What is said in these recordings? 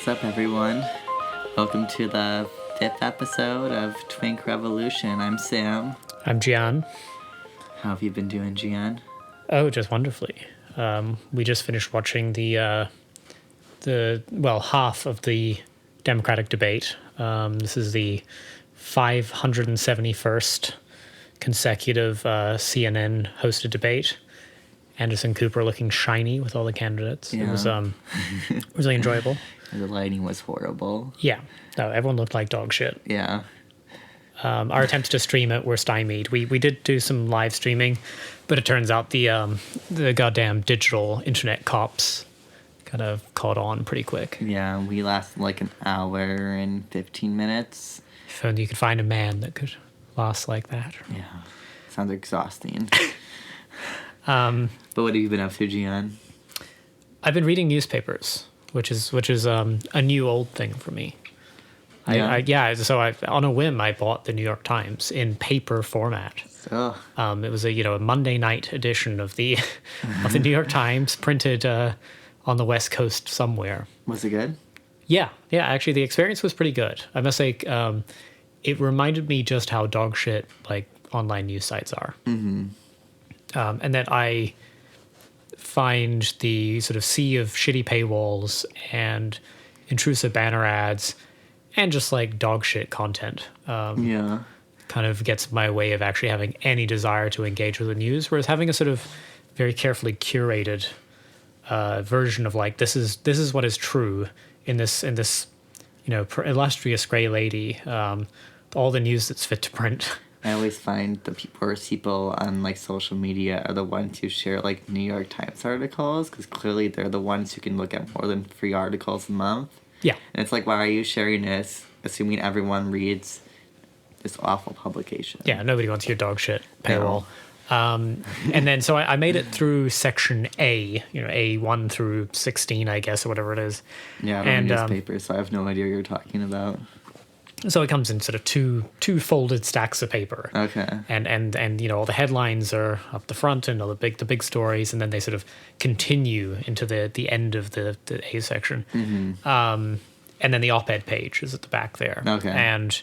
What's up, everyone? Welcome to the 5th episode of Twink Revolution. I'm Sam. I'm Gian. How have you been doing, Gian? Oh, just wonderfully. We just finished watching the half of the Democratic debate. This is the 571st consecutive CNN hosted debate. Anderson Cooper looking shiny with all the candidates. Yeah. It was really enjoyable. The lighting was horrible. Yeah. No, everyone looked like dog shit. Yeah. Our attempts to stream it were stymied. We did do some live streaming, but it turns out the goddamn digital internet cops kind of caught on pretty quick. Yeah, we lasted like an hour and 15 minutes. If only you could find a man that could last like that. Yeah. Sounds exhausting. But what have you been up to, Gian? I've been reading newspapers, which is a new old thing for me. So on a whim, I bought the New York Times in paper format. Oh. It was a Monday night edition of the of the New York Times, printed on the West Coast somewhere. Was it good? Yeah. Actually, the experience was pretty good. I must say, it reminded me just how dog shit like online news sites are, and that I find the sort of sea of shitty paywalls and intrusive banner ads and just like dog shit content kind of gets in my way of actually having any desire to engage with the news, whereas having a sort of very carefully curated version of like this is what is true in this illustrious gray lady, all the news that's fit to print. I always find the worst people on like social media are the ones who share like New York Times articles, because clearly they're the ones who can look at more than 3 articles a month. Yeah. And it's like, why are you sharing this, assuming everyone reads this awful publication? Yeah, nobody wants your dog shit paywall. No. And then so I made it through section A, A1 through 16, I guess, or whatever it is. Yeah, I don't read newspapers, so I have no idea what you're talking about. So it comes in sort of two folded stacks of paper. Okay. And all the headlines are up the front and all the big stories, and then they sort of continue into the end of the A section. Mm-hmm. And then the op-ed page is at the back there. Okay. And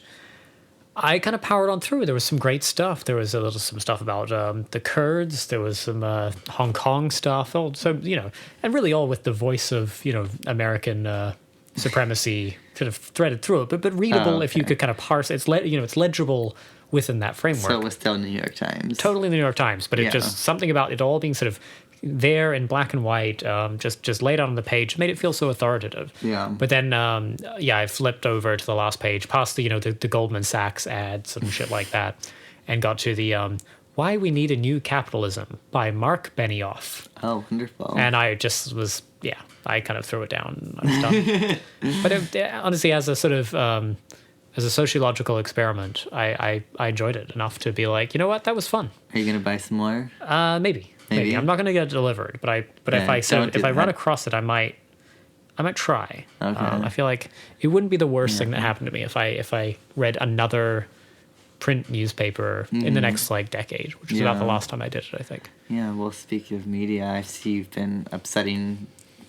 I kind of powered on through. There was some great stuff. There was some stuff about the Kurds. There was some Hong Kong stuff. So and really all with the voice of American supremacy sort of threaded through it, but readable if you could kind of parse it. It's legible within that framework. So it was still New York Times. Totally the New York Times, but it just something about it all being sort of there in black and white, just laid out on the page, made it feel so authoritative. Yeah. But then, I flipped over to the last page, past the Goldman Sachs ads and shit like that, and got to the Why We Need a New Capitalism by Mark Benioff. Oh, wonderful. And I just was, I kind of threw it down and stuff. But honestly, as a sort of, as a sociological experiment, I enjoyed it enough to be like, you know what, that was fun. Are you going to buy some more? Maybe. I'm not going to get it delivered, but if I run across it, I might try. Okay. I feel like it wouldn't be the worst thing that happened to me if I read another print newspaper in the next decade, which is about the last time I did it, I think. Yeah, well, speaking of media, I see you've been upsetting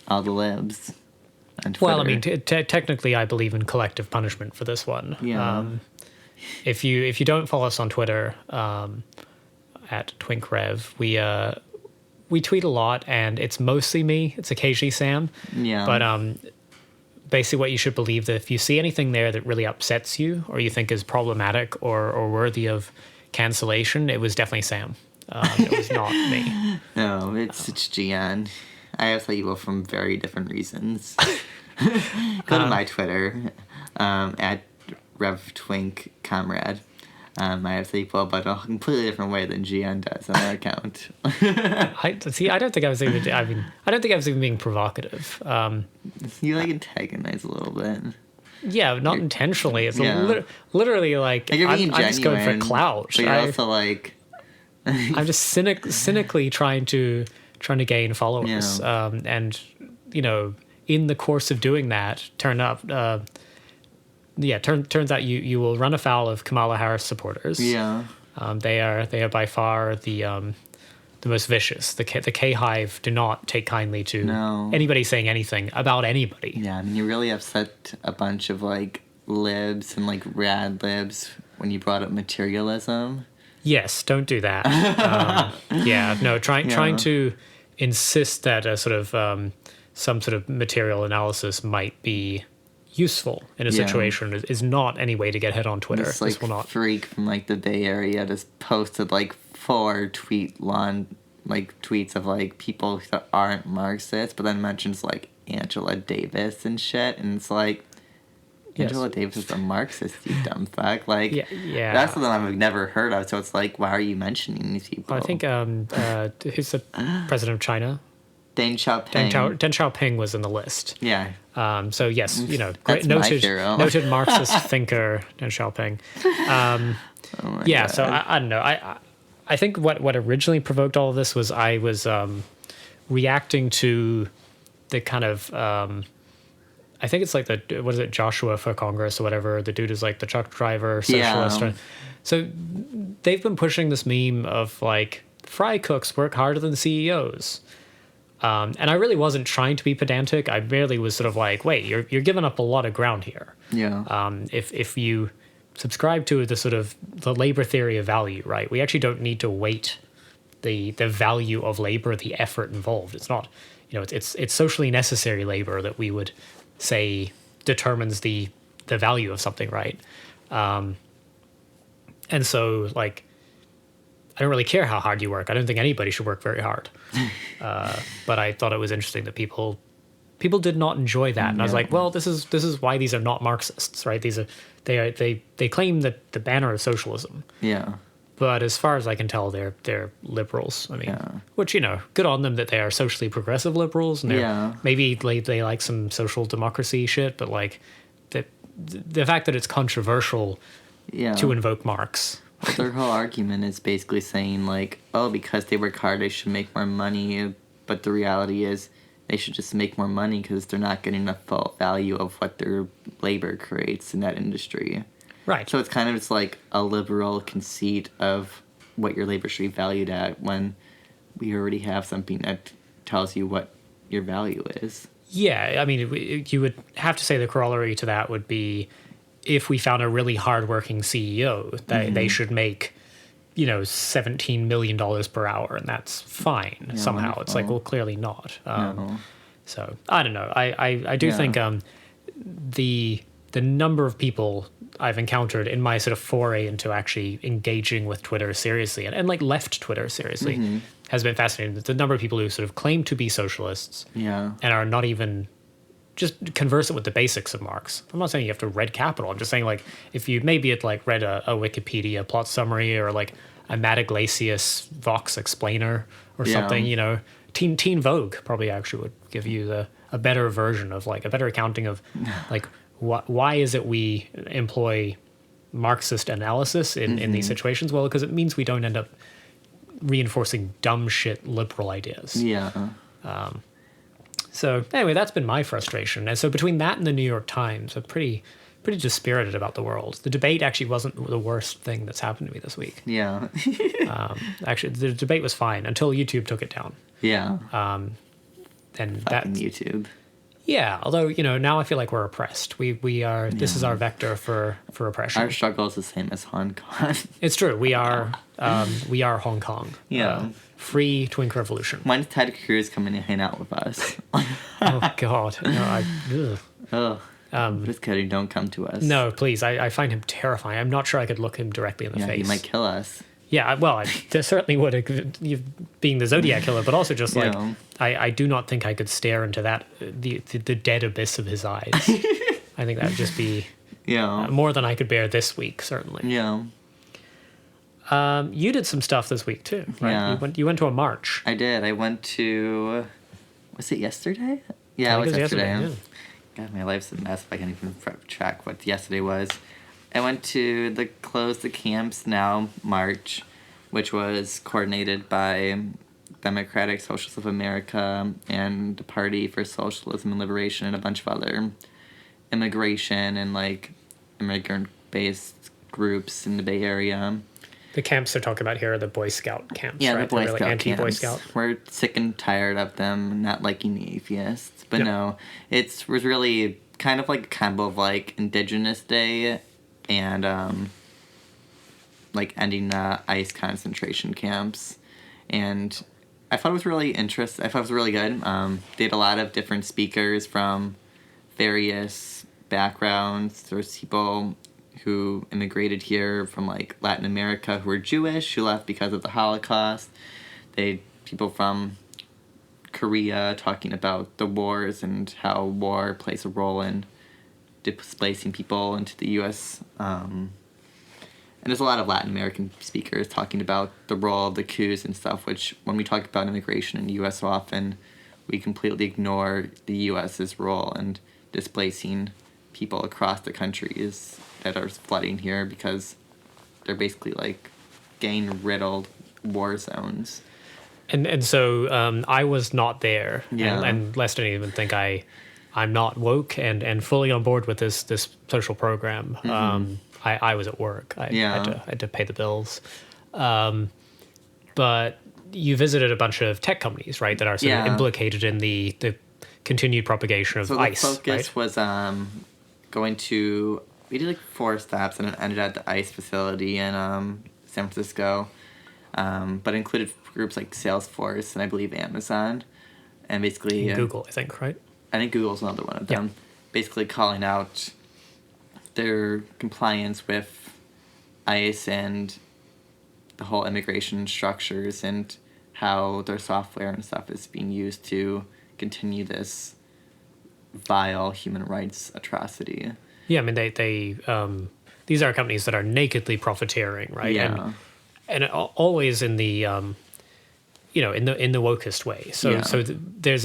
all the libs on Twitter. Well, I mean, technically, I believe in collective punishment for this one. Yeah. If you don't follow us on Twitter, at TwinkRev, we tweet a lot, and it's mostly me. It's occasionally Sam. Yeah. But basically what you should believe that if you see anything there that really upsets you or you think is problematic or worthy of cancellation, it was definitely Sam. It was not me. No, it's Gian. I have you both from very different reasons. Go to my Twitter, at RevTwinkComrade. I have people, but a completely different way than Gian does on our account. I don't think I was even being provocative. You antagonize a little bit. Yeah, not intentionally. It's literally I'm just going for clout. But you're also I'm just cynically trying to gain followers. And in the course of doing that, turns out you will run afoul of Kamala Harris supporters. Yeah. They are by far the most vicious. The K Hive do not take kindly to anybody saying anything about anybody. Yeah, I mean, you really upset a bunch of like libs and like rad libs when you brought up materialism. Yes, don't do that. Trying to insist that a sort of some sort of material analysis might be useful in a situation is not any way to get hit on Twitter. This like will not. Freak from like the Bay Area just posted like 4 tweets of like people that aren't Marxists, but then mentions like Angela Davis and shit, and it's like Angela Davis is a Marxist, you dumb fuck. Like, that's something I've never heard of. So it's like, why are you mentioning these people? Well, I think who's the president of China? Deng Xiaoping. Deng Xiaoping was in the list. Yeah. So yes, great noted Marxist thinker Deng Xiaoping. God. So I don't know. I think what originally provoked all of this was I was reacting to the kind of I think it's like what is it, Joshua for Congress or whatever. The dude is like the truck driver socialist. Yeah. So they've been pushing this meme of like fry cooks work harder than CEOs. And I really wasn't trying to be pedantic. I merely was sort of like, wait, you're giving up a lot of ground here. Yeah. If you subscribe to the sort of the labor theory of value, right? We actually don't need to weight the value of labor, the effort involved. It's not, it's socially necessary labor that we would say determines the value of something, right? And so like, I don't really care how hard you work. I don't think anybody should work very hard. But I thought it was interesting that people did not enjoy that. And I was like, well, this is why these are not Marxists, right? They claim that the banner of socialism. Yeah. But as far as I can tell, they're liberals. I mean, which, good on them that they are socially progressive liberals. And maybe they like some social democracy shit, but like the fact that it's controversial to invoke Marx. Their whole argument is basically saying, like, oh, because they work hard, they should make more money. But the reality is they should just make more money because they're not getting the full value of what their labor creates in that industry. Right. So it's kind of just like a liberal conceit of what your labor should be valued at when we already have something that tells you what your value is. Yeah, I mean, you would have to say the corollary to that would be if we found a really hardworking CEO, they should make, $17 million per hour, and that's fine somehow. Wonderful. It's like, well, clearly not. So I don't know. I do think the number of people I've encountered in my sort of foray into actually engaging with Twitter seriously and like left Twitter seriously has been fascinating. The number of people who sort of claim to be socialists and are not even just conversant with the basics of Marx. I'm not saying you have to read Capital. I'm just saying, like, if you maybe had like read a Wikipedia plot summary or like a Matt Iglesias Vox explainer or something, Teen Vogue probably actually would give you a better version of like a better accounting of like why is it we employ Marxist analysis in these situations? Well, because it means we don't end up reinforcing dumb shit liberal ideas. Yeah. So anyway, that's been my frustration. And so between that and the New York Times, I'm pretty dispirited about the world. The debate actually wasn't the worst thing that's happened to me this week. Yeah. Actually, the debate was fine until YouTube took it down. Yeah. And that YouTube. Yeah, although now I feel like we're oppressed. We are. This is our vector for oppression. Our struggle is the same as Hong Kong. It's true. We are Hong Kong. Yeah. Free twink revolution. When's Ted Cruz coming to hang out with us? Oh God! No, just kidding. Don't come to us. No, please. I find him terrifying. I'm not sure I could look him directly in the face. He might kill us. Yeah, well, I certainly would, being the Zodiac killer, but also just like I do not think I could stare into that the dead abyss of his eyes. I think that would just be more than I could bear this week, certainly. Yeah. You did some stuff this week too, right? Yeah. You went to a march. I did. I went to. Was it yesterday? Yeah, it was yesterday. God, my life's a mess if I can't even track what yesterday was. I went to the Close the Camps Now march, which was coordinated by Democratic Socialists of America and the Party for Socialism and Liberation and a bunch of other immigration and like immigrant-based groups in the Bay Area. The camps they're talking about here are the Boy Scout camps, yeah, right? The Boy Scout like anti-Boy Scout. We're sick and tired of them not liking the atheists. But no, it was really kind of like a combo of like Indigenous Day and like ending ICE concentration camps. And I thought it was really interesting. I thought it was really good. They had a lot of different speakers from various backgrounds. There's people who immigrated here from like Latin America who were Jewish, who left because of the Holocaust. They people from Korea talking about the wars and how war plays a role in displacing people into the U.S. And there's a lot of Latin American speakers talking about the role of the coups and stuff, which when we talk about immigration in the U.S. so often, we completely ignore the U.S.'s role in displacing people across the countries that are flooding here because they're basically like gang-riddled war zones. And so I was not there. Yeah. And lest anyone even think I'm not woke and fully on board with this social program. I was at work. I had to pay the bills. But you visited a bunch of tech companies, right, that are sort of implicated in the continued propagation of ICE. So the focus was going to... We did like 4 stops and it ended at the ICE facility in San Francisco, but included groups like Salesforce and I believe Amazon, and basically... Google, I think, right? I think Google's another one of them. Yeah. Basically calling out their compliance with ICE and the whole immigration structures and how their software and stuff is being used to continue this vile human rights atrocity. Yeah, I mean, they these are companies that are nakedly profiteering, right? Yeah. And always in the, in the wokest way. So there's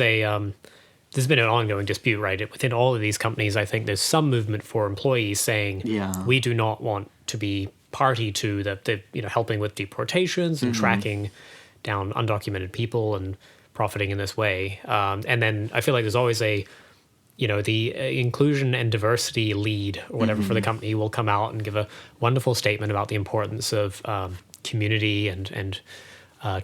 been an ongoing dispute, right? Within all of these companies, I think there's some movement for employees saying, we do not want to be party to the helping with deportations and tracking down undocumented people and profiting in this way. And then I feel like there's always the inclusion and diversity lead or whatever for the company will come out and give a wonderful statement about the importance of community and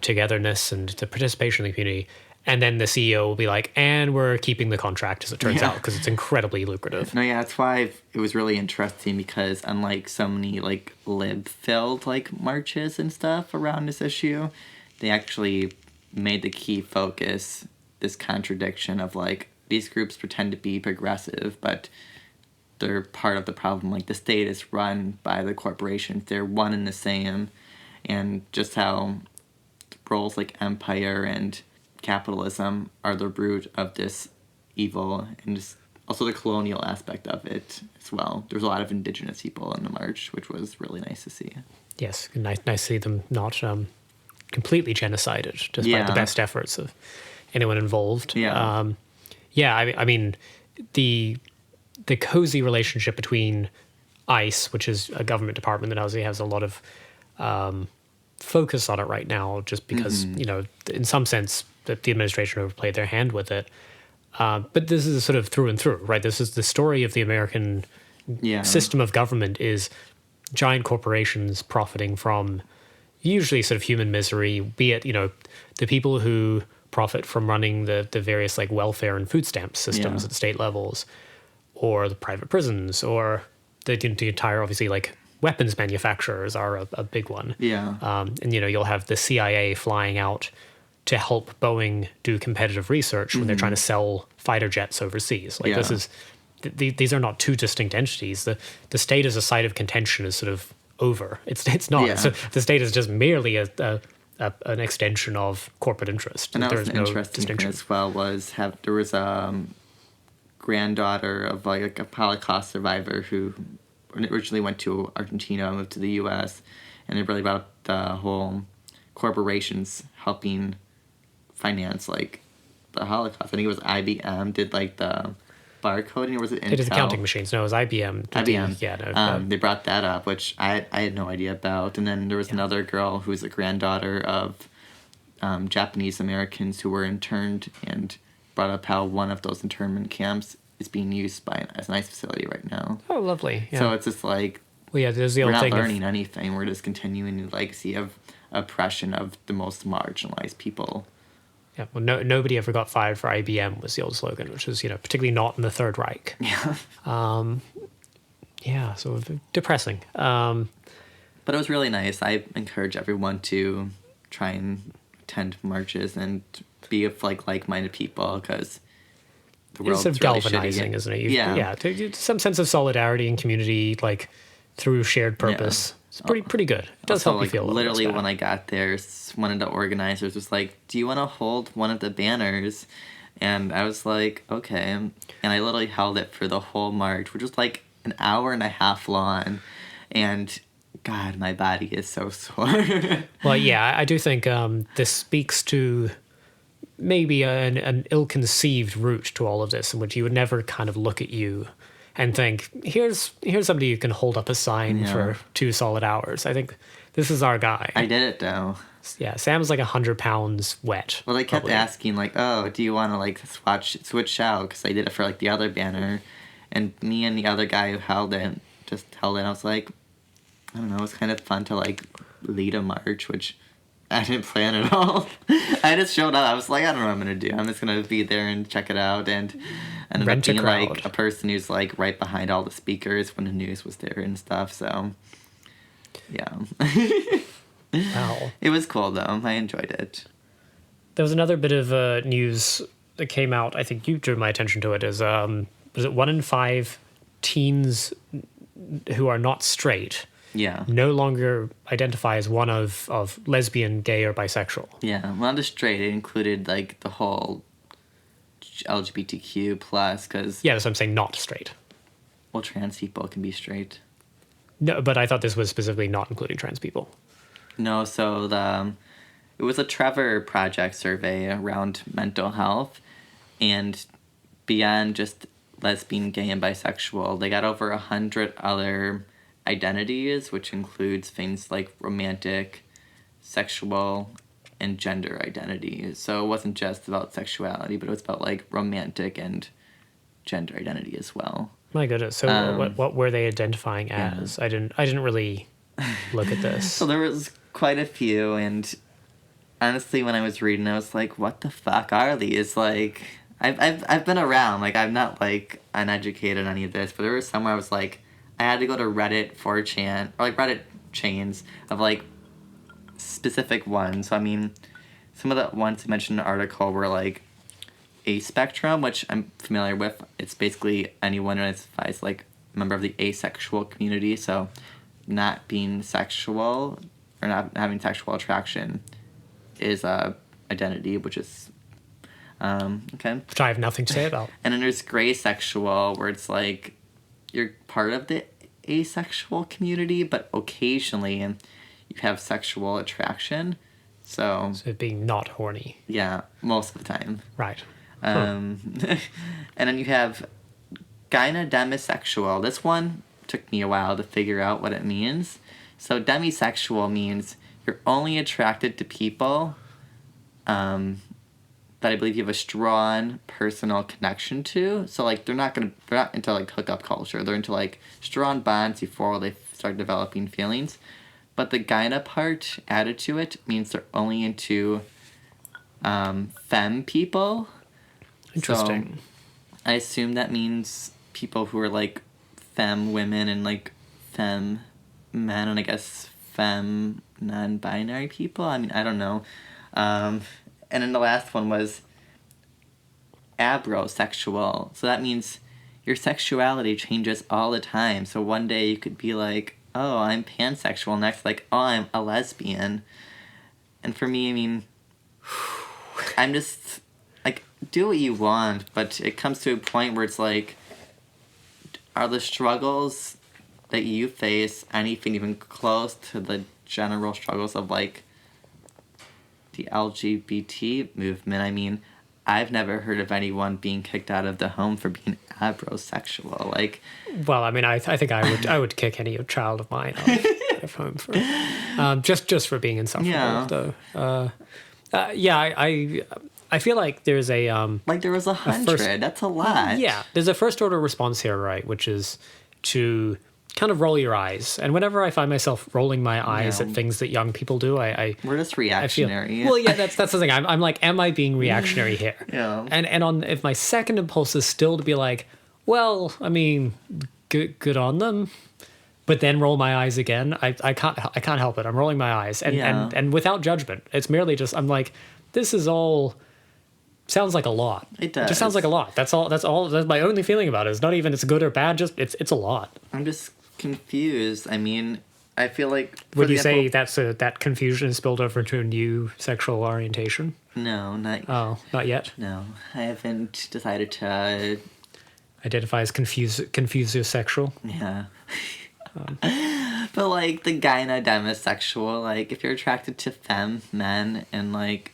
togetherness and the participation in the community. And then the CEO will be like, and we're keeping the contract, as it turns out, because it's incredibly lucrative. No, yeah, that's why it was really interesting, because unlike so many like lib-filled like marches and stuff around this issue, they actually made the key focus this contradiction of like, these groups pretend to be progressive, but they're part of the problem. Like, the state is run by the corporations. They're one and the same. And just how roles like empire and capitalism are the root of this evil, and just also the colonial aspect of it as well. There was a lot of indigenous people in the march, which was really nice to see. Yes, nice to see them not completely genocided, despite the best efforts of anyone involved. I mean, the cozy relationship between ICE, which is a government department that obviously has a lot of focus on it right now, just because, in some sense, the administration overplayed their hand with it. But this is sort of through and through, right? This is the story of the American system of government is giant corporations profiting from usually sort of human misery, be it, the people who profit from running the various like welfare and food stamp systems at the state levels, or the private prisons, or the entire, obviously, like weapons manufacturers are a big one. And you'll have the CIA flying out to help Boeing do competitive research when they're trying to sell fighter jets overseas. Like this is these are not two distinct entities. The state as a site of contention is sort of over. It's not. So the state is just merely an extension of corporate interest. And that was an interesting thing as well, was there was a granddaughter of like a Holocaust survivor who originally went to Argentina, moved to the U.S., and it really brought up the whole corporations helping finance like the Holocaust. I think it was IBM did like the barcoding, or was it Intel? It is accounting machines. No, it was IBM. They brought that up, which I had no idea about. And then there was another girl who's a granddaughter of Japanese Americans who were interned, and brought up how one of those internment camps is being used as an ICE facility right now. Oh, lovely. Yeah. So it's just like Well, yeah, there's the we're old thing. We're not learning anything. We're just continuing the legacy of oppression of the most marginalized people. Yeah, well, nobody ever got fired for IBM was the old slogan, which was, particularly not in the Third Reich. Yeah. Yeah, so depressing. But it was really nice. I encourage everyone to try and attend marches and be with like-minded people, because the world's it's sort of galvanizing, really, isn't it? Yeah, some sense of solidarity and community, like through shared purpose. Yeah. It's pretty good. It does help you feel a little literally when I got there, one of the organizers was like, "Do you want to hold one of the banners?" And I was like, "Okay." And I literally held it for the whole march, which was like an hour and a half long. And God, my body is so sore. Well, yeah, I do think this speaks to maybe an ill-conceived route to all of this, in which you would never kind of look at you and think, here's somebody who can hold up a sign for 2 solid hours. I think this is our guy. I did it, though. Yeah, Sam's like 100 pounds wet. Well, they kept asking, like, "Oh, do you want to, like, switch out?" Because I did it for, like, the other banner. And me and the other guy who held it, I was like, I don't know, it was kind of fun to, like, lead a march, which I didn't plan at all. I just showed up. I was like, I don't know what I'm going to do. I'm just going to be there and check it out. And ended up being, like, a person who's, like, right behind all the speakers when the news was there and stuff. So, yeah. Wow. It was cool, though. I enjoyed it. There was another bit of news that came out. I think you drew my attention to it. Was it 1 in 5 teens who are not straight no longer identify as one of lesbian, gay, or bisexual? Yeah, well, not straight. It included, like, the whole LGBTQ plus, because... Yeah, that's what I'm saying, not straight. Well, trans people can be straight. No, but I thought this was specifically not including trans people. No, so it was a Trevor Project survey around mental health, and beyond just lesbian, gay, and bisexual, they got over 100 other identities, which includes things like romantic, sexual, and gender identity. So it wasn't just about sexuality, but it was about, like, romantic and gender identity as well. My goodness. So what were they identifying as? Yeah. I didn't really look at this. So there was quite a few, and honestly, when I was reading, I was like, what the fuck are these? Like, I've been around, like, I'm not, like, uneducated on any of this, but there was some where I was like, I had to go to Reddit 4chan, or, like, Reddit chains of, like, specific ones. So, I mean, some of the ones I mentioned in the article were, like, Aspectrum, which I'm familiar with. It's basically anyone who identifies, like, a member of the asexual community, so not being sexual or not having sexual attraction is a identity, which is okay. Which I have nothing to say about. And then there's gray sexual, where it's like you're part of the asexual community, but occasionally you have sexual attraction. So being not horny. Yeah, most of the time. Right. And then you have gynedemisexual. This one took me a while to figure out what it means. So demisexual means you're only attracted to people that I believe you have a strong personal connection to. So, like, they're not into, like, hookup culture. They're into, like, strong bonds before they start developing feelings. But the gyne part added to it means they're only into femme people. Interesting. So I assume that means people who are, like, femme women and, like, femme men, and I guess femme non-binary people. I mean, I don't know. And then the last one was abrosexual. So that means your sexuality changes all the time. So one day you could be like, oh, I'm pansexual. Next, like, oh, I'm a lesbian. And for me, I mean, I'm just, like, do what you want. But it comes to a point where it's like, are the struggles that you face anything even close to the general struggles of, like, the LGBT movement? I mean, I've never heard of anyone being kicked out of the home for being abrosexual. Like, well, I mean, I think I would kick any child of mine out of home for just for being insufferable. Though, I feel like there's a like there was 100. That's a lot. Yeah, there's a first order response here, right? Which is to kind of roll your eyes. And whenever I find myself rolling my eyes at things that young people do, we're just reactionary. Well, yeah, that's the thing. I'm like, am I being reactionary here? Yeah. And if my second impulse is still to be like, well, I mean, good on them, but then roll my eyes again, I can't help it. I'm rolling my eyes and without judgment. It's merely just, I'm like, this is all sounds like a lot. It does. It just sounds like a lot. That's all. That's my only feeling about it. It's not even it's good or bad. Just it's a lot. I'm just confused. I mean, I feel like. Would you say that confusion is spilled over to a new sexual orientation? No, not. Oh, not yet. No, I haven't decided to. Identify as confusosexual. Yeah. But like the guy and a demisexual, like if you're attracted to femme men and like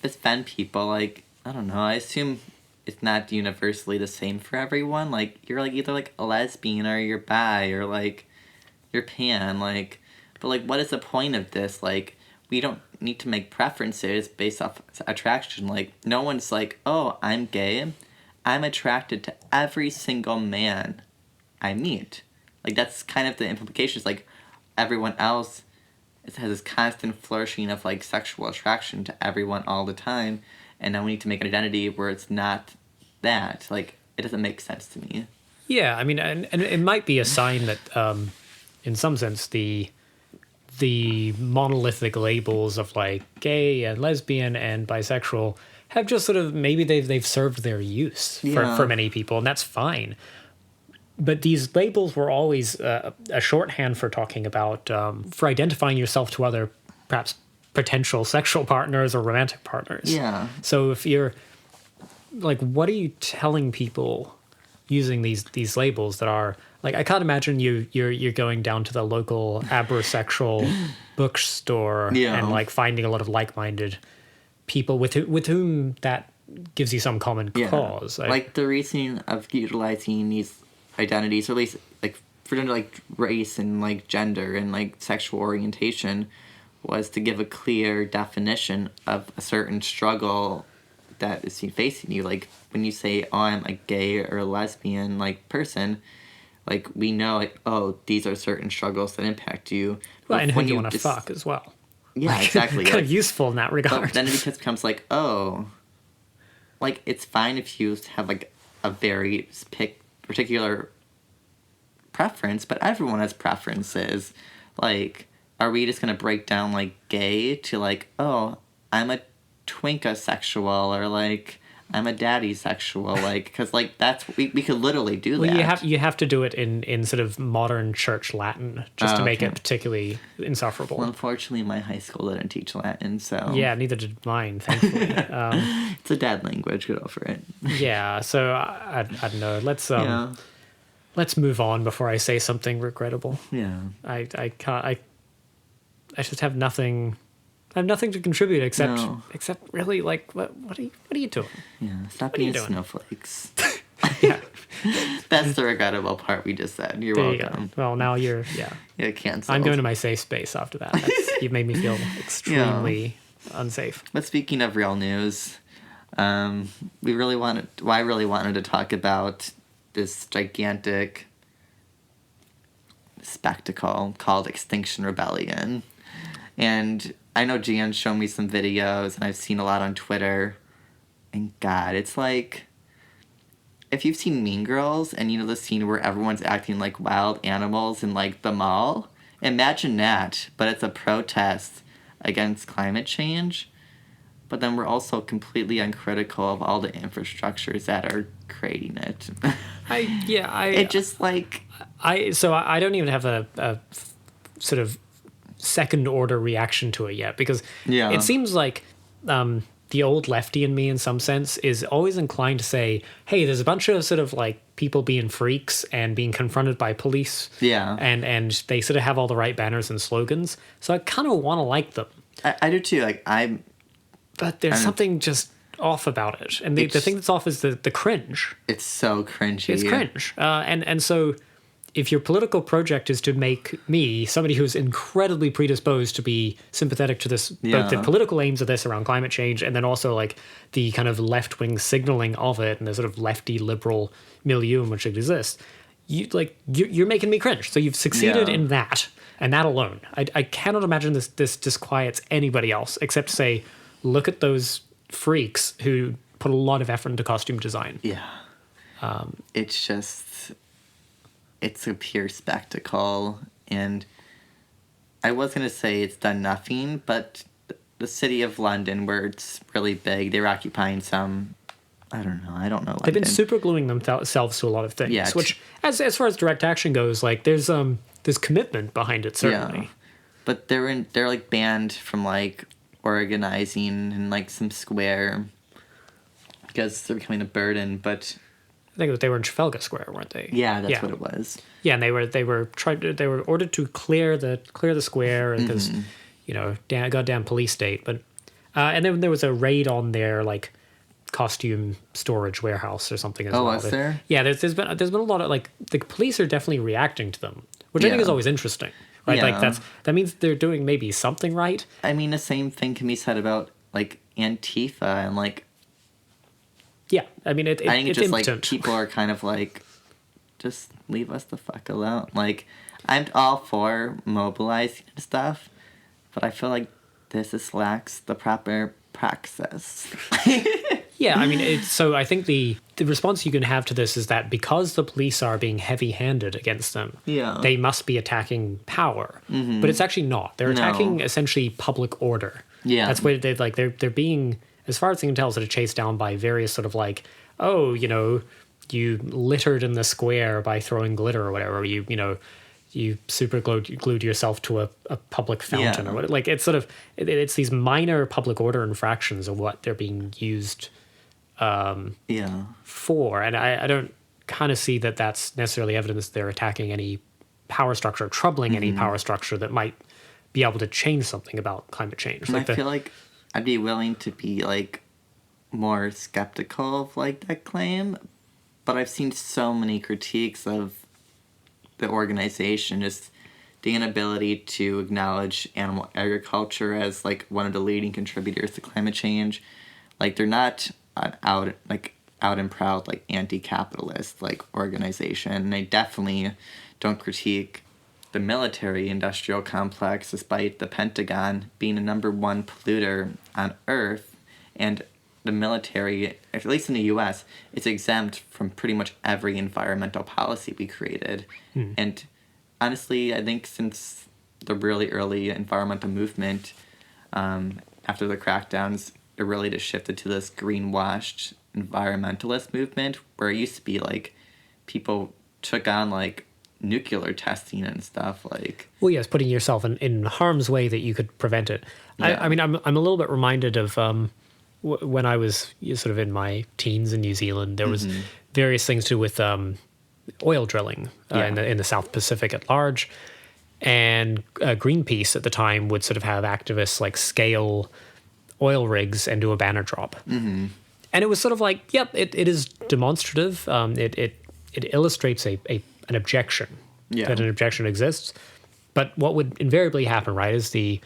it's femme people, like I don't know, I assume it's not universally the same for everyone. Like you're like either like a lesbian or you're bi or like you're pan, like but like what is the point of this? Like we don't need to make preferences based off attraction. Like no one's like, oh, I'm gay, I'm attracted to every single man I meet. Like, that's kind of the implications. Like, everyone else has this constant flourishing of, like, sexual attraction to everyone all the time. And now we need to make an identity where it's not that. Like, it doesn't make sense to me. Yeah, I mean, and it might be a sign that, in some sense, the monolithic labels of, like, gay and lesbian and bisexual have just sort of, maybe they've served their use for many people, and that's fine. But these labels were always a shorthand for talking about, for identifying yourself to other, perhaps, potential sexual partners or romantic partners. Yeah. So if you're, like, what are you telling people using these labels that are, like, I can't imagine you're going down to the local abrosexual bookstore and, like, finding a lot of like-minded people with whom that gives you some common cause. Like, the reasoning of utilizing these identities, or at least like for like race and like gender and like sexual orientation, was to give a clear definition of a certain struggle that is facing you. Like when you say, oh, I'm a gay or a lesbian like person, like we know like, oh, these are certain struggles that impact you. Well, and who you want to fuck as well. Yeah, like, exactly. Kind of useful in that regard. But then it becomes like, oh, like it's fine if you have like a very particular preference, but everyone has preferences. Like, are we just gonna break down like gay to like, oh, I'm a twinkasexual or like I'm a daddy sexual, like because like that's we could literally do that. Well, you have to do it in sort of modern church Latin just to make it particularly insufferable. Well, unfortunately, my high school didn't teach Latin, so yeah, neither did mine, thankfully. It's a dead language. Get over it. Yeah, so I don't know. Let's move on before I say something regrettable. Yeah, I can't. I just have nothing. I have nothing to contribute except really like what are you doing? Yeah, stop being snowflakes. Yeah, that's the regrettable part we just said. You're welcome. You well, now you're canceled. I'm going to my safe space after that. You've made me feel extremely unsafe. But speaking of real news, I really wanted to talk about this gigantic spectacle called Extinction Rebellion. And I know Gian's shown me some videos, and I've seen a lot on Twitter. And God, it's like, if you've seen Mean Girls, and you know the scene where everyone's acting like wild animals in like the mall, imagine that, but it's a protest against climate change. But then we're also completely uncritical of all the infrastructures that are creating it. It just like... I don't even have a sort of second order reaction to it yet, because it seems like the old lefty in me in some sense is always inclined to say, hey, there's a bunch of sort of like people being freaks and being confronted by police, and they sort of have all the right banners and slogans, so I kind of want to like them. I do too. But there's something just off about it, and the thing that's off is the cringe. It's so cringy. It's cringe, and so if your political project is to make me, somebody who's incredibly predisposed to be sympathetic to this, both the political aims of this around climate change, and then also like the kind of left-wing signaling of it and the sort of lefty liberal milieu in which it exists, you're making me cringe. So you've succeeded in that, and that alone. I cannot imagine this disquiets anybody else except to say, look at those freaks who put a lot of effort into costume design. Yeah. It's a pure spectacle, and I was going to say it's done nothing, but the city of London, where it's really big, they're occupying some... I don't know London. They've been super gluing themselves to a lot of things, yeah, which, as far as direct action goes, like, there's commitment behind it, certainly. Yeah. But they're like banned from like organizing in like some square because they're becoming a burden, but... I think that they were in Trafalgar Square, weren't they? Yeah, that's what it was. Yeah, and they were ordered to clear the square because goddamn police state. But and then there was a raid on their like costume storage warehouse or something as well. Oh, was there? Yeah, there's been a lot of like the police are definitely reacting to them, which I think is always interesting, right? Yeah. Like that means they're doing maybe something right. I mean, the same thing can be said about like Antifa and like. Yeah, I mean, I think it's just impotent. Like people are kind of like, just leave us the fuck alone. Like, I'm all for mobilizing and stuff, but I feel like this lacks the proper praxis. Yeah, I mean, so I think the response you can have to this is that because the police are being heavy-handed against them, they must be attacking power. Mm-hmm. But it's actually not. They're attacking essentially public order. Yeah, that's what they're being. As far as I can tell, sort of chased down by various sort of like, oh, you littered in the square by throwing glitter or whatever. You super glued yourself to a public fountain or whatever. Like it's sort of it's these minor public order infractions of what they're being used for. And I don't kind of see that that's necessarily evidence they're attacking any power structure, troubling any power structure that might be able to change something about climate change. And I feel like I'd be willing to be like more skeptical of like that claim, but I've seen so many critiques of the organization, just the inability to acknowledge animal agriculture as like one of the leading contributors to climate change. Like they're not out and proud like anti-capitalist like organization. And they definitely don't critique the military-industrial complex, despite the Pentagon being the #1 polluter on Earth, and the military, at least in the U.S., is exempt from pretty much every environmental policy we created. And honestly, I think since the really early environmental movement, after the crackdowns, it really just shifted to this greenwashed environmentalist movement, where it used to be like people took on like nuclear testing and stuff like. Well, yes, putting yourself in harm's way that you could prevent it. Yeah. I mean, I'm a little bit reminded of when I was sort of in my teens in New Zealand. There was various things to do with oil drilling in the South Pacific at large, and Greenpeace at the time would sort of have activists like scale oil rigs and do a banner drop, and it was sort of like, yep, it is demonstrative. It illustrates an objection, that an objection exists. But what would invariably happen, right, is the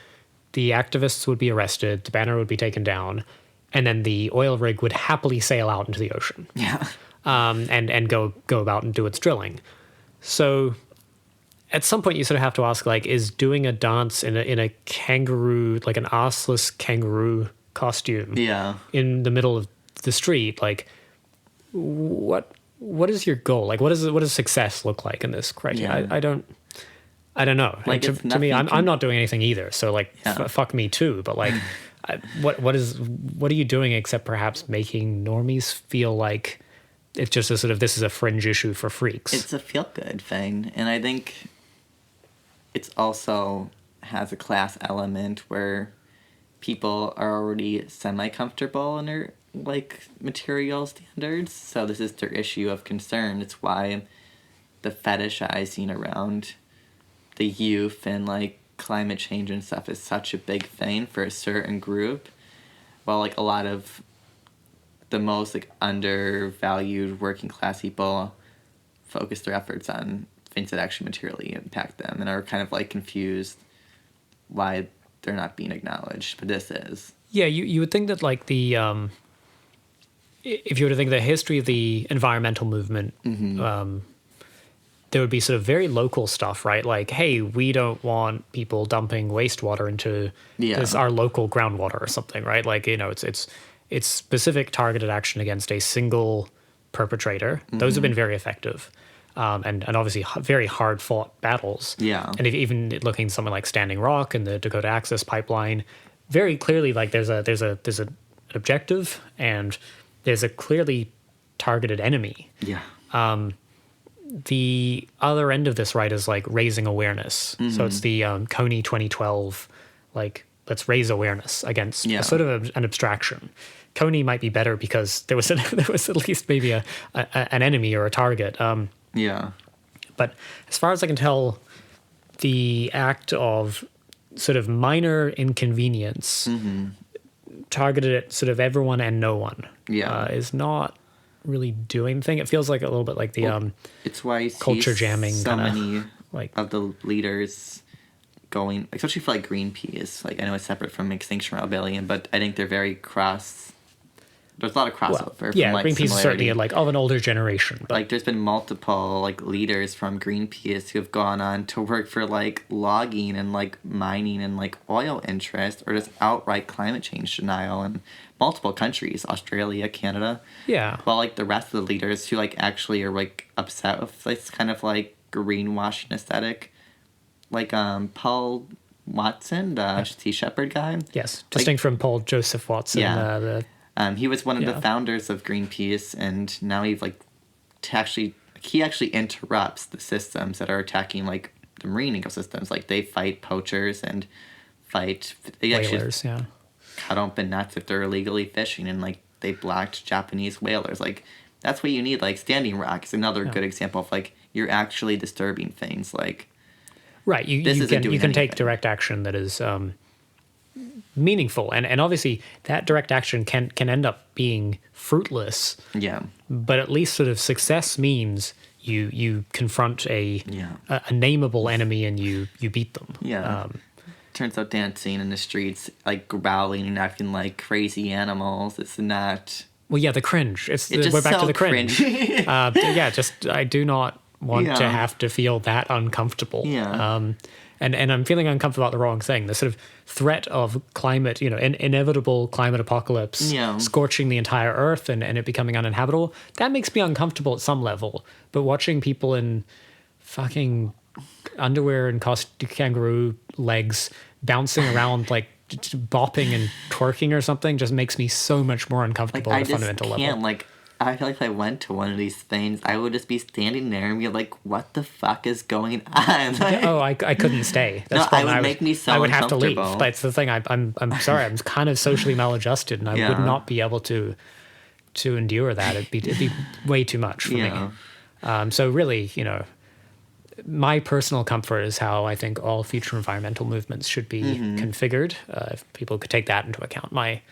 activists would be arrested, the banner would be taken down, and then the oil rig would happily sail out into the ocean. Yeah. And go about and do its drilling. So at some point you sort of have to ask, like, is doing a dance in a kangaroo, like an arseless kangaroo costume in the middle of the street, like, what is your goal? Like, what does success look like in this criteria? I don't know. Like, to me, I'm not doing anything either. So like, fuck me too. But like, what are you doing except perhaps making normies feel like it's just a sort of, this is a fringe issue for freaks? It's a feel good thing, and I think it's also has a class element where people are already semi-comfortable in their like material standards, so this is their issue of concern. It's why the fetishizing around the youth and like climate change and stuff is such a big thing for a certain group, while like a lot of the most like undervalued working class people focus their efforts on things that actually materially impact them and are kind of like confused why they're not being acknowledged. But this is. Yeah, you would think that like the if you were to think the history of the environmental movement, there would be sort of very local stuff, right? Like, hey, we don't want people dumping wastewater into our local groundwater or something, right? Like, it's specific targeted action against a single perpetrator. Those have been very effective. And obviously very hard fought battles. Yeah. And if even looking at something like Standing Rock and the Dakota Access Pipeline, very clearly like there's an objective and there's a clearly targeted enemy. Yeah. The other end of this, right, is like raising awareness. So it's the Coney 2012, like, let's raise awareness against a sort of an abstraction. Coney might be better because there was at least maybe an enemy or a target. But as far as I can tell, the act of sort of minor inconvenience targeted at sort of everyone and no one is not really doing anything. It feels like a little bit like the it's why you culture see jamming so many like of the leaders going, especially for like Greenpeace. Like, I know it's separate from Extinction Rebellion, but I think they're very there's a lot of crossover. Well, from, like, Greenpeace is certainly like of an older generation. But like, there's been multiple like leaders from Greenpeace who have gone on to work for like logging and like mining and like oil interest, or just outright climate change denial in multiple countries, Australia, Canada. Yeah. While like the rest of the leaders who like actually are like upset with this kind of like greenwashing aesthetic, like Paul Watson, the Sea Shepherd guy. Yes, distinct from Paul Joseph Watson. Yeah. He was one of the founders of Greenpeace, and now he actually interrupts the systems that are attacking like the marine ecosystems. Like, they fight poachers and whalers, cut open nets if they're illegally fishing, and like they blocked Japanese whalers. Like, that's what you need. Like, Standing Rock is another good example of like you're actually disturbing things. Like, right, you can take direct action that is meaningful, and obviously that direct action can end up being fruitless. Yeah. But at least sort of success means you confront a nameable enemy and you beat them. Yeah. Turns out dancing in the streets, like growling and acting like crazy animals, it's not. Well, yeah, the cringe. We're back to the cringe. I do not want to have to feel that uncomfortable. Yeah. And I'm feeling uncomfortable about the wrong thing. The sort of threat of climate, inevitable climate apocalypse, scorching the entire earth and it becoming uninhabitable, that makes me uncomfortable at some level. But watching people in fucking underwear and kangaroo legs bouncing around like bopping and twerking or something just makes me so much more uncomfortable at a fundamental level. I feel like if I went to one of these things, I would just be standing there and be like, what the fuck is going on? I couldn't stay. That's no, it would make me so I would have to uncomfortable. leave. But it's the thing, I'm sorry, I'm kind of socially maladjusted and I would not be able to endure that. It'd be way too much for me. So really, my personal comfort is how I think all future environmental movements should be configured. If people could take that into account, my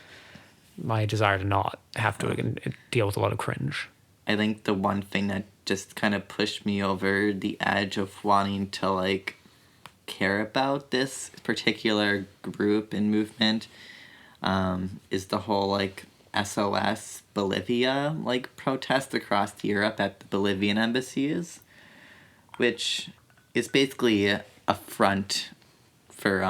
desire to not have to deal with a lot of cringe. I think the one thing that just kind of pushed me over the edge of wanting to like care about this particular group and movement is the whole like SOS Bolivia like protest across Europe at the Bolivian embassies, which is basically a front for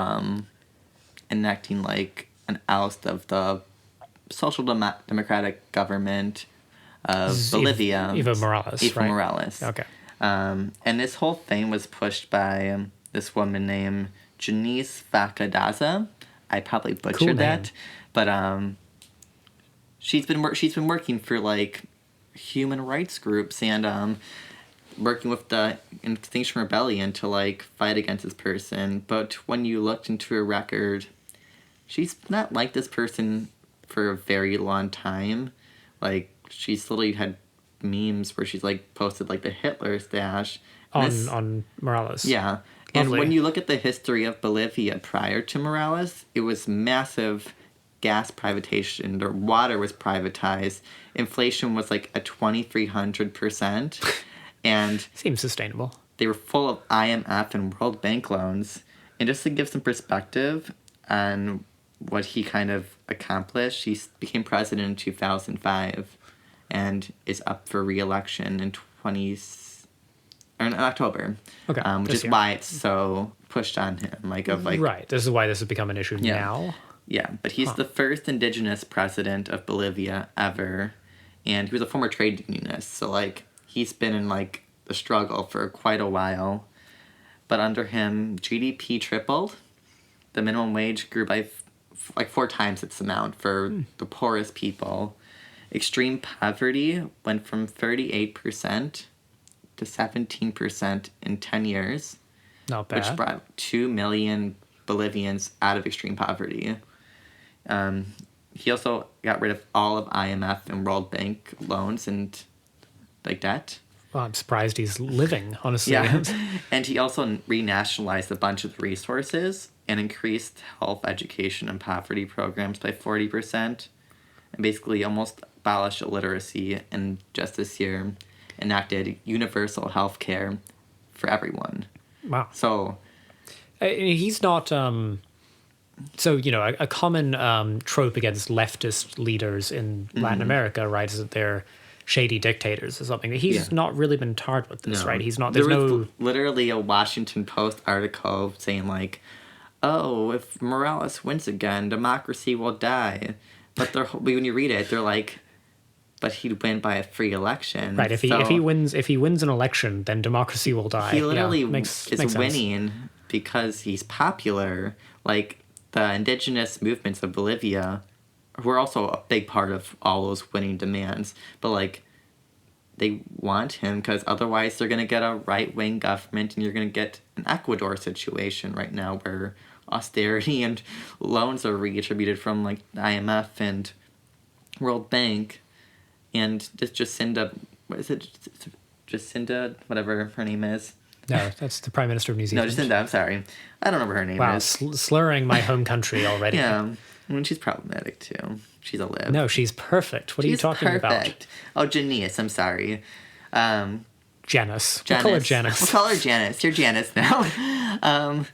enacting like an oust of the social democratic government of Bolivia. Evo Morales, right? Morales. Okay. And this whole thing was pushed by this woman named Janice Vacadaza. I probably butchered that, but she's been working for like human rights groups and working with the Extinction Rebellion to like fight against this person. But when you looked into her record, she's not like this person for a very long time. Like, she's literally had memes where she's like posted like the Hitler stash on Morales. Yeah. Lovely. And when you look at the history of Bolivia prior to Morales, it was massive gas privatization. Their water was privatized. Inflation was like a 2,300%. And seems sustainable. They were full of IMF and World Bank loans. And just to give some perspective on what he kind of accomplished, he became president in 2005 and is up for re-election in or in October. Okay. Which is why it's so pushed on him. Right. This is why this has become an issue now. Yeah, but he's the first indigenous president of Bolivia ever, and he was a former trade unionist, so, like, he's been in, like, the struggle for quite a while. But under him, GDP tripled, the minimum wage grew by, 4 times its amount for the poorest people. Extreme poverty went from 38% to 17% in 10 years. Not bad. Which brought 2 million Bolivians out of extreme poverty. He also got rid of all of IMF and World Bank loans and, like, debt. Well, I'm surprised he's living, honestly. Yeah. And he also renationalized a bunch of the resources and increased health, education, and poverty programs by 40%. And basically almost abolished illiteracy, and just this year enacted universal health care for everyone. Wow. So he's not... So, you know, a common trope against leftist leaders in Latin America, right, is that they're shady dictators or something. He's not really been tarred with this, right? He's not... There was literally a Washington Post article saying, like, oh, if Morales wins again, democracy will die. But when you read it, they're like, but he'd win by a free election. Right. If he wins an election, then democracy will die. He literally is winning because he's popular. Like, the indigenous movements of Bolivia were also a big part of all those winning demands. But, like, they want him because otherwise they're going to get a right-wing government, and you're going to get an Ecuador situation right now where austerity and loans are redistributed from, like, IMF and World Bank. And Jacinda, what is it? Jacinda, whatever her name is. No, that's the Prime Minister of New Zealand. No, Jacinda, I'm sorry. I don't know what her name is. Wow, slurring my home country already. Yeah, I mean, she's problematic too. She's a lib. No, she's perfect. What are you talking about? Oh, Janice, I'm sorry. Janice. We'll call her Janice. We'll call her Janice. You're Janice now.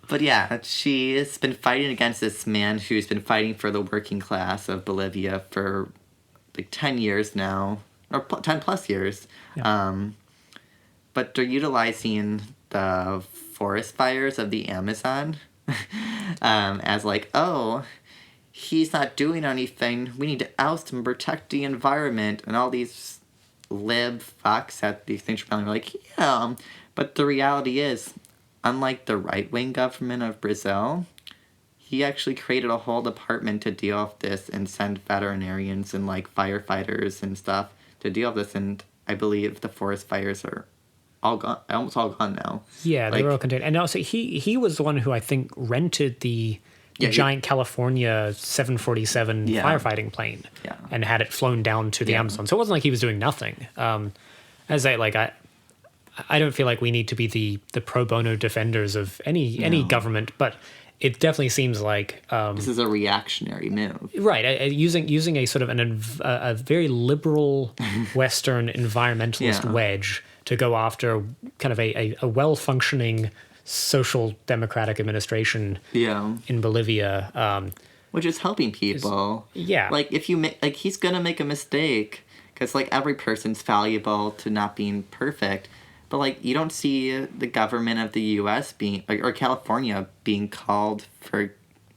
But yeah, she has been fighting against this man who's been fighting for the working class of Bolivia for like 10 years now, or 10 plus years. Yeah. But they're utilizing the forest fires of the Amazon as like, oh, he's not doing anything. We need to oust him and protect the environment. And all these lib fucks at these things are like, yeah. But the reality is, unlike the right-wing government of Brazil, he actually created a whole department to deal with this and send veterinarians and, like, firefighters and stuff to deal with this. And I believe the forest fires are all gone, almost all gone now. Yeah, they were all contained. And also, he was the one who I think rented the giant California 747 firefighting plane and had it flown down to the Amazon. So it wasn't like he was doing nothing. I don't feel like we need to be the pro bono defenders of any government, but it definitely seems like this is a reactionary move, right? Using a sort of a very liberal Western environmentalist wedge to go after kind of a well functioning social democratic administration in Bolivia, which is helping people. Like if you like, he's gonna make a mistake because like every person's valuable to not being perfect. But, like, you don't see the government of the U.S. or California being called for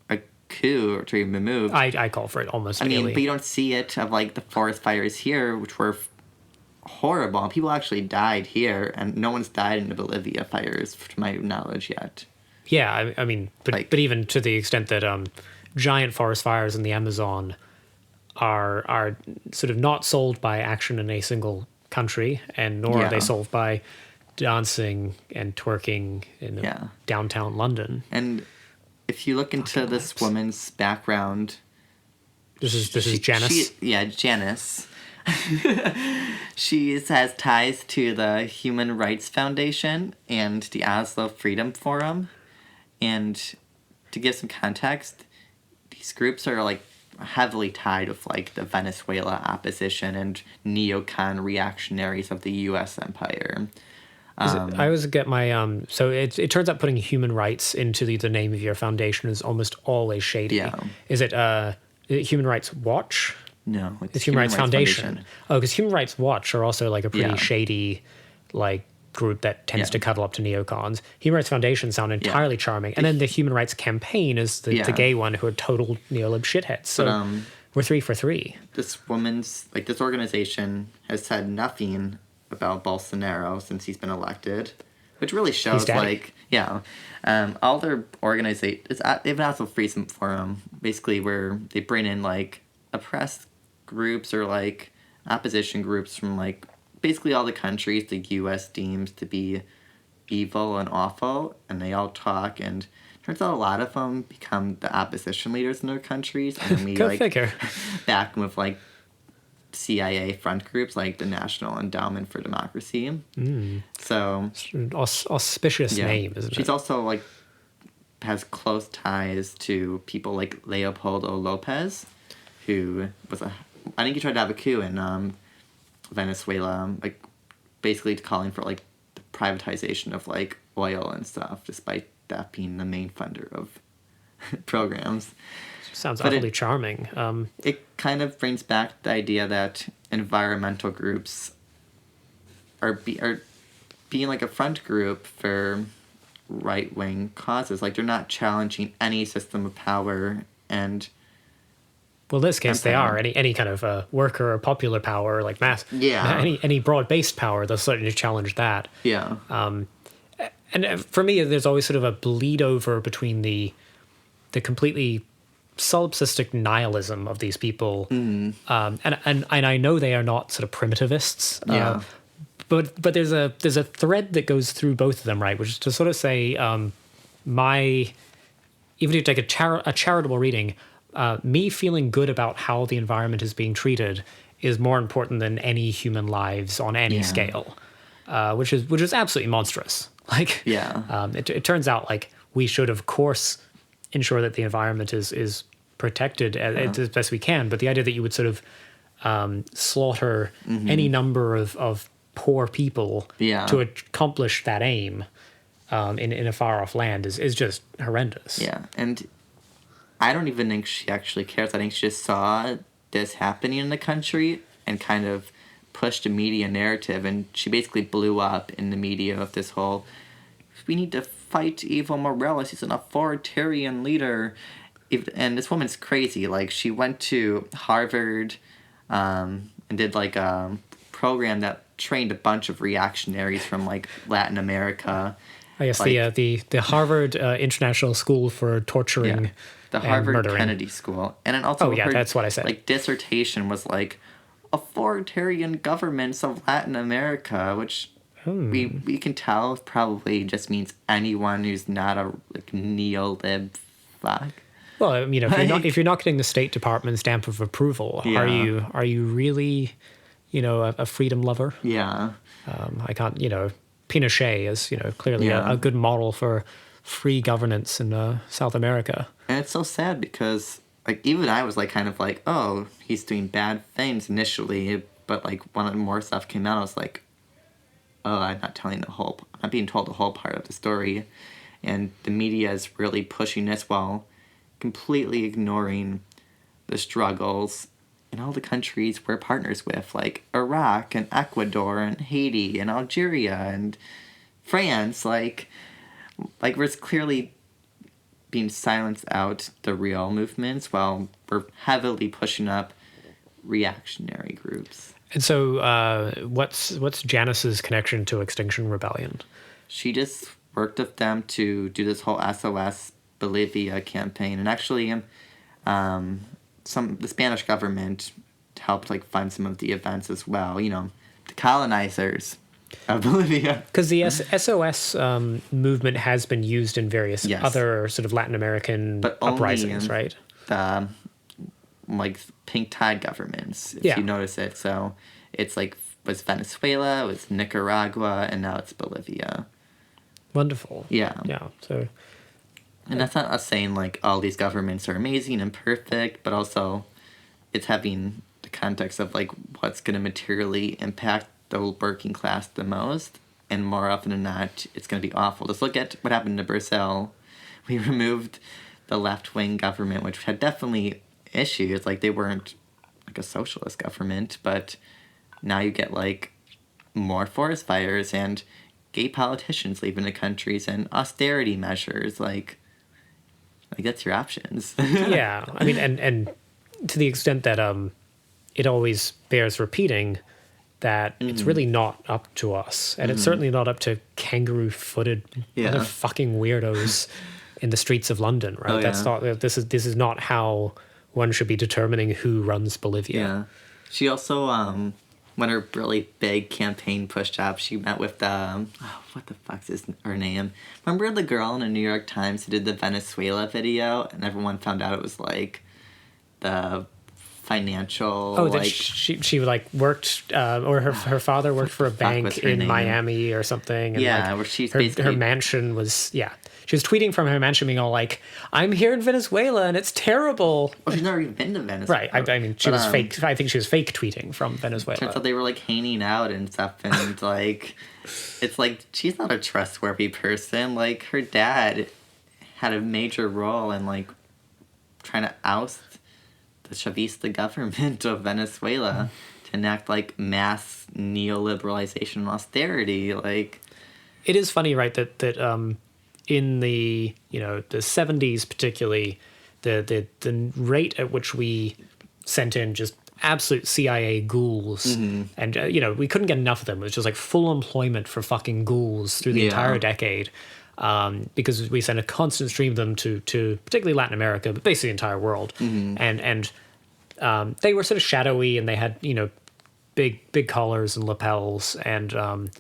a coup or to be removed. I call for it almost daily. I mean, but you don't see it of, like, the forest fires here, which were horrible. People actually died here, and no one's died in the Bolivia fires, to my knowledge, yet. Yeah, I mean, but even to the extent that giant forest fires in the Amazon are sort of not solved by action in a single country, and nor are they solved by dancing and twerking in downtown London. And if you look into this woman's background, this is Janice. Janice. She has ties to the Human Rights Foundation and the Oslo Freedom Forum. And to give some context, these groups are like heavily tied with like the Venezuela opposition and neocon reactionaries of the U.S. empire. I always get my so it turns out putting human rights into the name of your foundation is almost always shady. Is it Human Rights Watch? No, it's Human Rights Foundation. Oh, because Human Rights Watch are also like a pretty shady, like group that tends to cuddle up to neocons. Human Rights Foundation sound entirely charming. And then the Human Rights Campaign is the gay one who are total neolib shitheads. So we're 3 for 3. This organization has said nothing about Bolsonaro since he's been elected, which really shows, all their organizations, they've also Freedom Forum, basically where they bring in, like, oppressed groups or, like, opposition groups from, like, basically all the countries the U.S. deems to be evil and awful, and they all talk, and turns out a lot of them become the opposition leaders in their countries, and then we, figure. back with, like, CIA front groups like the National Endowment for Democracy. So auspicious name, isn't it? She's also like has close ties to people like Leopoldo Lopez, who was I think he tried to have a coup in Venezuela, like basically calling for like the privatization of like oil and stuff, despite that being the main funder of programs. Sounds utterly charming. It kind of brings back the idea that environmental groups are being like a front group for right-wing causes. Like, they're not challenging any system of power and... Well, in this case, they are. Any kind of worker or popular power, like mass... Yeah. Any broad-based power, they'll certainly challenge that. Yeah. And for me, there's always sort of a bleed over between the completely solipsistic nihilism of these people, and I know they are not sort of primitivists, but there's a thread that goes through both of them, right? Which is to sort of say, even if you take a charitable reading, me feeling good about how the environment is being treated is more important than any human lives on any scale, which is absolutely monstrous. Like, it turns out like we should of course ensure that the environment is protected as best we can, but the idea that you would sort of slaughter any number of poor people to accomplish that aim in a far off land is just horrendous. Yeah, and I don't even think she actually cares. I think she just saw this happening in the country and kind of pushed a media narrative, and she basically blew up in the media of this whole, we need to fight Evo Morales, he's an authoritarian leader. And this woman's crazy. Like, she went to Harvard and did like a program that trained a bunch of reactionaries from like Latin America. I guess like, the Harvard International School for Torturing the Harvard Kennedy School. And then also that's what I said. Like, dissertation was like authoritarian governments of Latin America, which we can tell probably just means anyone who's not a like neolib fuck. Well, you know, if you're not getting the State Department stamp of approval, are you really, you know, a freedom lover? Yeah. I can't, you know, Pinochet is, you know, clearly a good model for free governance in South America. And it's so sad because, like, even I was like kind of like, oh, he's doing bad things initially, but like when more stuff came out, I was like, oh, I'm not being told the whole part of the story, and the media is really pushing this while completely ignoring the struggles in all the countries we're partners with, like Iraq and Ecuador and Haiti and Algeria and France. Like we're clearly being silenced out the real movements while we're heavily pushing up reactionary groups. And so what's Janice's connection to Extinction Rebellion? She just worked with them to do this whole SOS Bolivia campaign, and actually the Spanish government helped like fund some of the events as well, you know, the colonizers of Bolivia. Because the SOS movement has been used in various other sort of Latin American uprisings, right? The like pink tide governments, if you notice it. So it's like was Venezuela, it was Nicaragua, and now it's Bolivia. Wonderful. Yeah. Yeah. So. And that's not us saying, like, all these governments are amazing and perfect, but also it's having the context of, like, what's going to materially impact the working class the most, and more often than not, it's going to be awful. Just look at what happened to Brazil. We removed the left-wing government, which had definitely issues. Like, they weren't, like, a socialist government, but now you get, like, more forest fires and gay politicians leaving the countries and austerity measures. Like that's your options. Yeah, I mean, and to the extent that it always bears repeating that it's really not up to us, and it's certainly not up to kangaroo-footed motherfucking weirdos in the streets of London, right? That's not. This is not how one should be determining who runs Bolivia. Yeah, she also when her really big campaign pushed up, she met with what the fuck's her name? Remember the girl in the New York Times who did the Venezuela video, and everyone found out it was like the financial. Oh, that she like worked, or her father worked for a bank in Miami or something. And where she's her mansion was She was tweeting from her mansion being all like, I'm here in Venezuela and it's terrible. Well, she's never even been to Venezuela. Right. I mean, she was fake. I think she was fake tweeting from Venezuela. Turns out they were like hanging out and stuff. And like, it's like, she's not a trustworthy person. Like, her dad had a major role in like trying to oust the Chavista government of Venezuela to enact like mass neoliberalization and austerity. Like, it is funny, right, that in the the 70s particularly, the rate at which we sent in just absolute CIA ghouls, and we couldn't get enough of them. It was just like full employment for fucking ghouls through the entire decade, because we sent a constant stream of them to particularly Latin America, but basically the entire world, and they were sort of shadowy, and they had big collars and lapels, and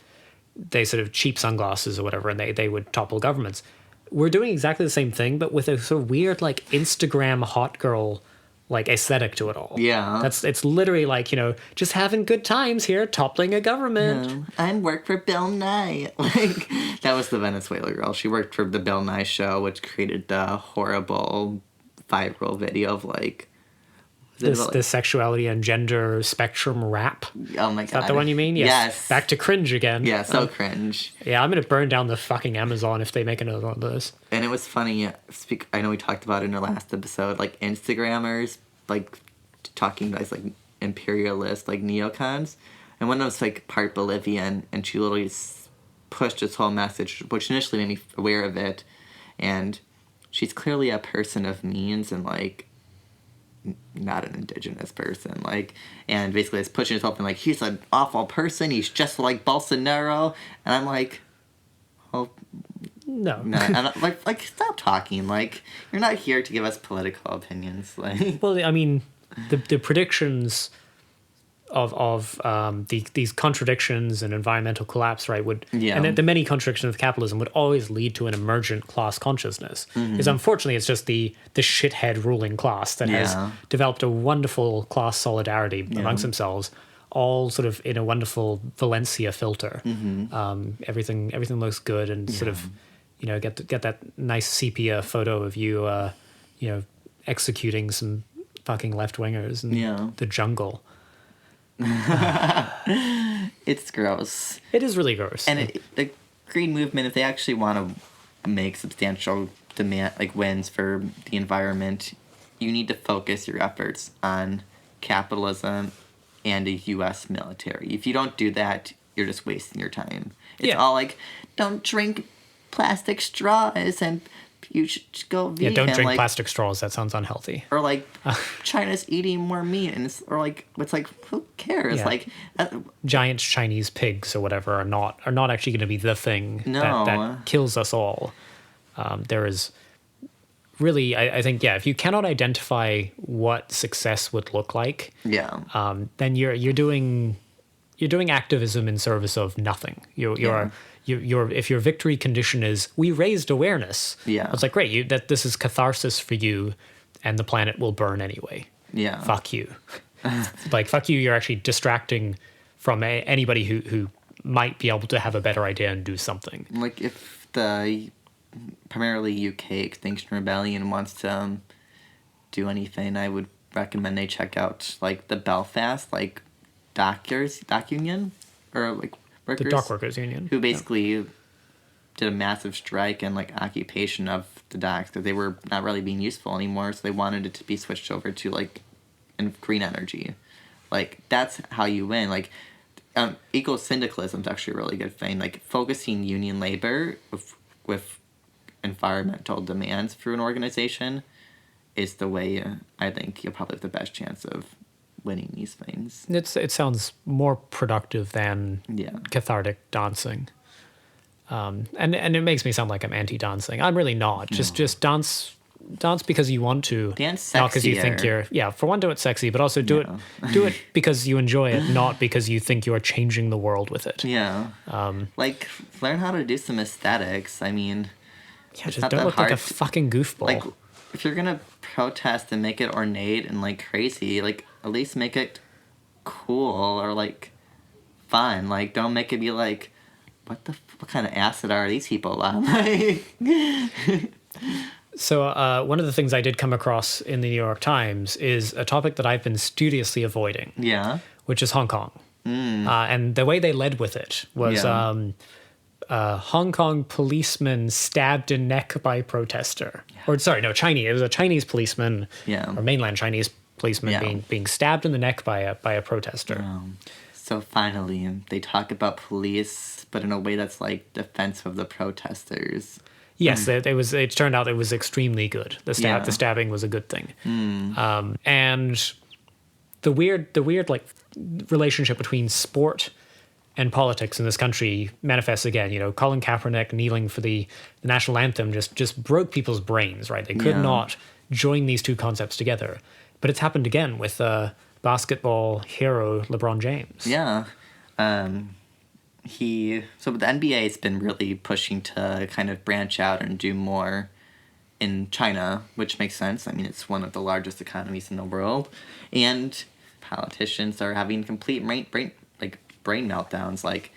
they sort of cheap sunglasses or whatever, and they would topple governments. We're doing exactly the same thing, but with a sort of weird like Instagram hot girl like aesthetic to it all. Yeah. It's literally like, just having good times here, toppling a government. I work for Bill Nye. Like, that was the Venezuela girl. She worked for the Bill Nye show, which created the horrible viral video of like the sexuality and gender spectrum rap. Oh my god. Is that the one you mean? Yes. Back to cringe again. Yeah, so cringe. Yeah, I'm going to burn down the fucking Amazon if they make another one of those. And it was funny, I know we talked about it in our last episode, like Instagrammers, like talking guys like imperialist, like neocons. And one of them was like part Bolivian, and she literally pushed this whole message, which initially made me aware of it. And she's clearly a person of means and like not an indigenous person, like, and basically it's pushing himself and like, he's an awful person, he's just like Bolsonaro, and I'm like, oh no, and like stop talking, like, you're not here to give us political opinions. Like, well, I mean, the predictions of these contradictions and environmental collapse, right, and the many contradictions of capitalism would always lead to an emergent class consciousness. Because unfortunately, it's just the shithead ruling class that has developed a wonderful class solidarity amongst themselves, all sort of in a wonderful Valencia filter. Everything looks good, and sort of get that nice sepia photo of you executing some fucking left wingers in the jungle. It's gross. It is really gross. And the green movement, if they actually want to make substantial demand, like wins for the environment, you need to focus your efforts on capitalism and a U.S. military. If you don't do that, you're just wasting your time. It's all like, don't drink plastic straws and you should go vegan. Yeah, don't drink plastic straws. That sounds unhealthy. Or like, China's eating more meat, and it's like, who cares? Yeah. Like, giant Chinese pigs or whatever are not actually going to be the thing that kills us all. There is really, I think, if you cannot identify what success would look like, then you're doing activism in service of nothing. If your victory condition is we raised awareness, it's like great, that this is catharsis for you, and the planet will burn anyway. Yeah, fuck you. Like, fuck you. You're actually distracting from anybody who might be able to have a better idea and do something. Like, if the primarily UK Extinction Rebellion wants to do anything, I would recommend they check out like the Belfast dock union, or like workers, the dock workers union, who basically did a massive strike and like occupation of the docks because they were not really being useful anymore, so they wanted it to be switched over to like green energy. Like, that's how you win. Like, eco-syndicalism is actually a really good thing. Like, focusing union labor with environmental demands through an organization is the way I think you'll probably have the best chance of winning these things. It sounds more productive than cathartic dancing. And it makes me sound like I'm anti-dancing. I'm really not. No. Just dance because you want to. Dance sexier. Not because you think you're... for one, do it sexy, but also do it because you enjoy it, not because you think you're changing the world with it. Yeah. Like, learn how to do some aesthetics. I mean... Yeah, just don't look like a fucking goofball. Like, if you're gonna protest and make it ornate and, like, crazy, like, at least make it cool or, like, fun. Like, don't make it be like... What kind of acid are these people on? So one of the things I did come across in the New York Times is a topic that I've been studiously avoiding. Yeah. Which is Hong Kong. And the way they led with it was Hong Kong policeman stabbed in neck by protester. Yeah. Or sorry, no, Chinese. It was a Chinese policeman or mainland Chinese policeman being stabbed in the neck by a protester. So finally, they talk about police, but in a way that's like defensive of the protesters. Yes, it turned out it was extremely good. The stabbing was a good thing. And the weird like relationship between sport and politics in this country manifests again. You know, Colin Kaepernick kneeling for the national anthem just broke people's brains. Right, they could not join these two concepts together. But it's happened again with basketball hero LeBron James. Yeah. So the NBA's been really pushing to kind of branch out and do more in China, which makes sense. I mean, it's one of the largest economies in the world. And politicians are having complete brain meltdowns. Like,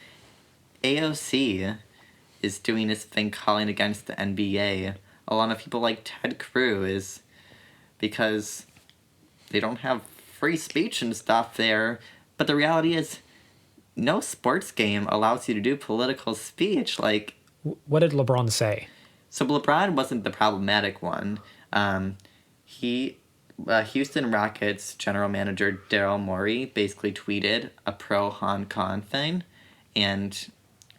AOC is doing this thing calling against the NBA. A lot of people like Ted Cruz because they don't have free speech and stuff there. But the reality is, no sports game allows you to do political speech. Like, what did LeBron say? So LeBron wasn't the problematic one. Houston Rockets general manager Daryl Morey basically tweeted a pro-Hong Kong thing, and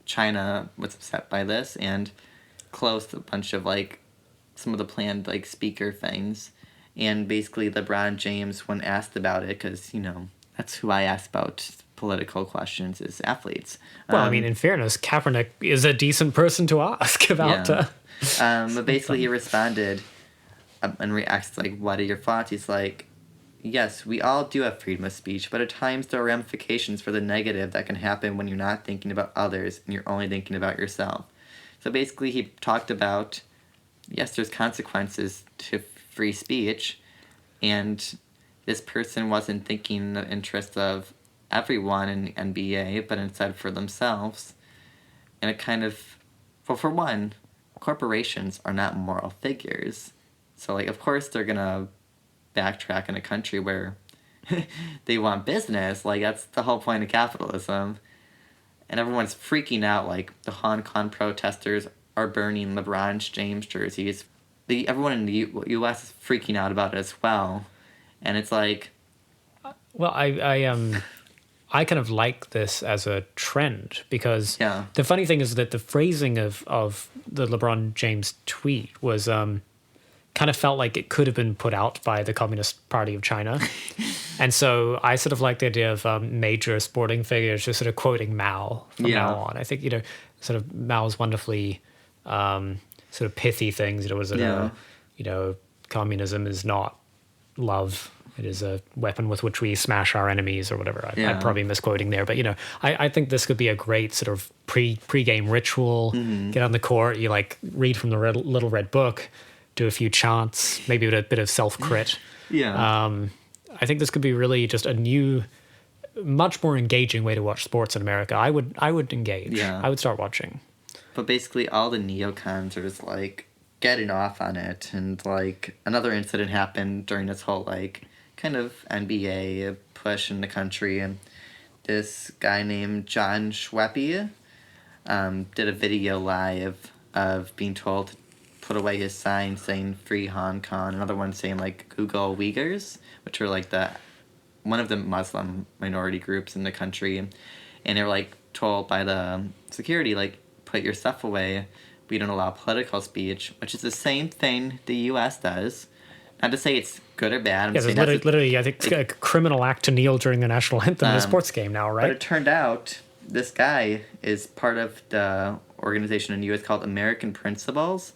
China was upset by this and closed a bunch of like some of the planned like speaker things. And basically LeBron James, when asked about it, because, you know, that's who I ask about political questions is athletes. Well, I mean, in fairness, Kaepernick is a decent person to ask about. But basically he responded and reacts like, what are your thoughts? He's like, yes, we all do have freedom of speech, but at times there are ramifications for the negative that can happen when you're not thinking about others and you're only thinking about yourself. So basically he talked about, yes, there's consequences to free speech, and this person wasn't thinking in the interest of everyone in the NBA, but instead for themselves. And it kind of, well, for one, corporations are not moral figures. So, like, of course they're going to backtrack in a country where they want business. Like, that's the whole point of capitalism. And everyone's freaking out, like, the Hong Kong protesters are burning LeBron James jerseys. Everyone in the U.S. is freaking out about it as well. And it's like... Well, I kind of like this as a trend because the funny thing is that the phrasing of the LeBron James tweet was kind of felt like it could have been put out by the Communist Party of China. And so I sort of like the idea of major sporting figures just sort of quoting Mao from now on. I think, you know, sort of Mao's wonderfully sort of pithy things. You know, was it you know, communism is not love. It is a weapon with which we smash our enemies or whatever. I'm probably misquoting there. But, you know, I think this could be a great sort of pre-game ritual. Get on the court, you, like, read from the Little Red Book, do a few chants, maybe with a bit of self-crit. I think this could be really just a new, much more engaging way to watch sports in America. I would engage. I would start watching. But basically all the neocons are just, like, getting off on it. And, like, another incident happened during this whole, like, kind of NBA push in the country, and this guy named John Schweppe did a video live of being told to put away his sign saying "Free Hong Kong," another one saying like "Google Uyghurs," which are like one of the Muslim minority groups in the country. and they were like told by the security, like, put your stuff away. We don't allow political speech, which is the same thing the U.S. does. Not to say it's good or bad. Yes, it's literally, I think it's a criminal act to kneel during the national anthem in a sports game now, right? But it turned out this guy is part of the organization in the U.S. called American Principles,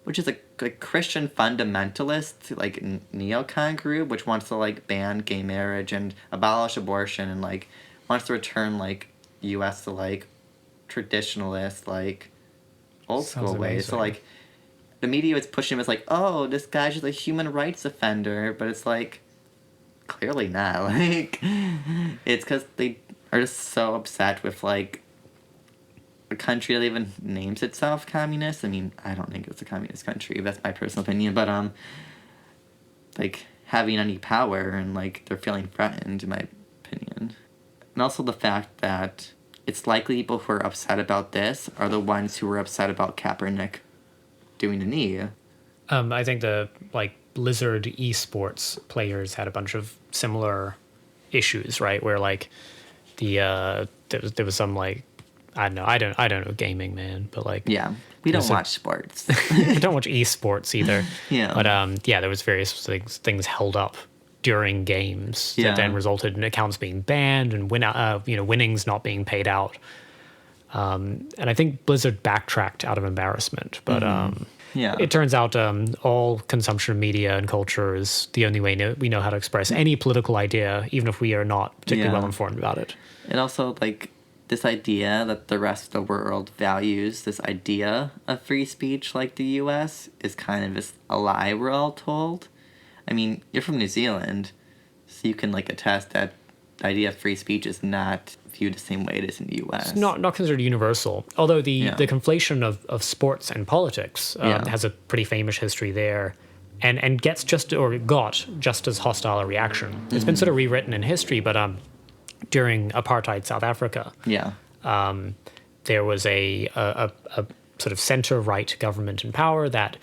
which is a Christian fundamentalist, like, neocon group, which wants to, like, ban gay marriage and abolish abortion and, like, wants to return, like, U.S. to, like, traditionalist, like, old school ways. So, like, the media is pushing him as, like, oh, this guy's just a human rights offender, but it's, like, clearly not. Like, it's because they are just so upset with, like, a country that even names itself communist. I mean, I don't think it's a communist country. That's my personal opinion. But, like, having any power and, like, they're feeling threatened, in my opinion. And also the fact that it's likely people who are upset about this are the ones who were upset about Kaepernick doing the knee. I think the, like, Blizzard esports players had a bunch of similar issues, right? Where, like, there was some, like, I don't know gaming, man, but, like, yeah, we don't watch sports. I don't watch esports either. Yeah, but there was various things held up during games that then resulted in accounts being banned and winnings not being paid out. And I think Blizzard backtracked out of embarrassment, but it turns out all consumption of media and culture is the only way we know how to express any political idea, even if we are not particularly well informed about it. And also, like, this idea that the rest of the world values this idea of free speech like the U.S. is kind of just a lie we're all told. I mean, you're from New Zealand, so you can, like, attest that the idea of free speech is not viewed the same way it is in the U.S. It's not considered universal, although the conflation of sports and politics has a pretty famous history there, and got just as hostile a reaction. It's been sort of rewritten in history, but during apartheid South Africa, there was a sort of center-right government in power that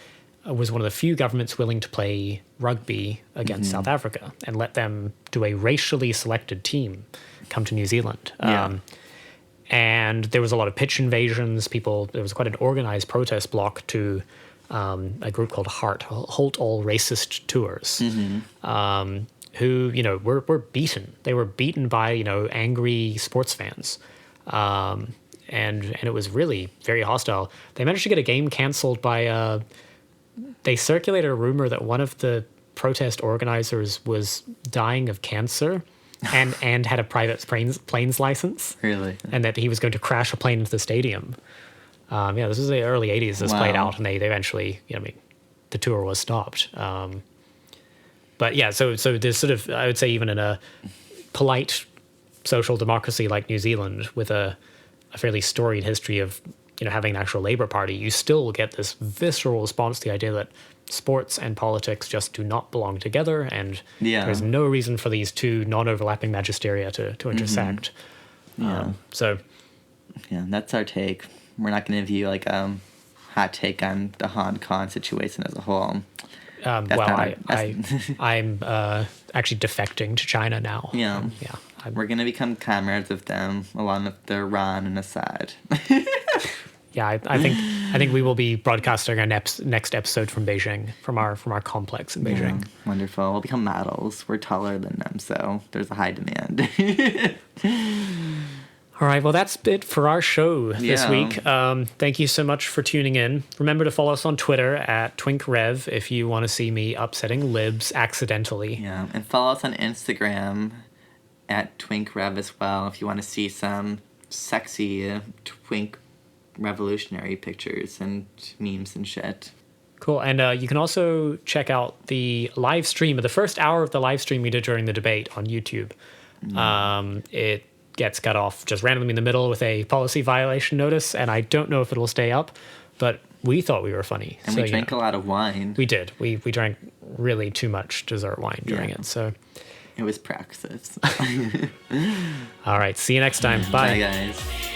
was one of the few governments willing to play rugby against South Africa and let them do a racially selected team come to New Zealand. And there was a lot of pitch invasions. There was quite an organized protest block to a group called Halt All Racist Tours, who, were beaten. They were beaten by, angry sports fans. And it was really very hostile. They managed to get a game canceled by... they circulated a rumor that one of the protest organizers was dying of cancer and had a private planes license. Really? And that he was going to crash a plane into the stadium. This was the early 80s. This played out, and they eventually, the tour was stopped. But yeah, so there's sort of, I would say, even in a polite social democracy like New Zealand with a fairly storied history of having an actual Labour Party, you still get this visceral response to the idea that sports and politics just do not belong together, and there's no reason for these two non-overlapping magisteria to intersect. That's our take. We're not going to view like hot take on the Hong Kong situation as a whole. I'm actually defecting to China now. We're going to become comrades with them, along with the Iran and Assad. I think we will be broadcasting our next episode from Beijing, from our complex in Beijing. Wonderful. We'll become models. We're taller than them, so there's a high demand. All right, well, that's it for our show this week. Thank you so much for tuning in. Remember to follow us on Twitter at TwinkRev if you want to see me upsetting libs accidentally. Yeah, and follow us on Instagram at TwinkRev as well if you want to see some sexy twink revolutionary pictures and memes and shit. Cool. And you can also check out the live stream, the first hour of the live stream we did during the debate on YouTube. It gets cut off just randomly in the middle with a policy violation notice, and I don't know if it'll stay up, but we thought we were funny. And we drank a lot of wine. We did. We drank really too much dessert wine during it, so... It was praxis. All right, see you next time. Bye. Bye, guys.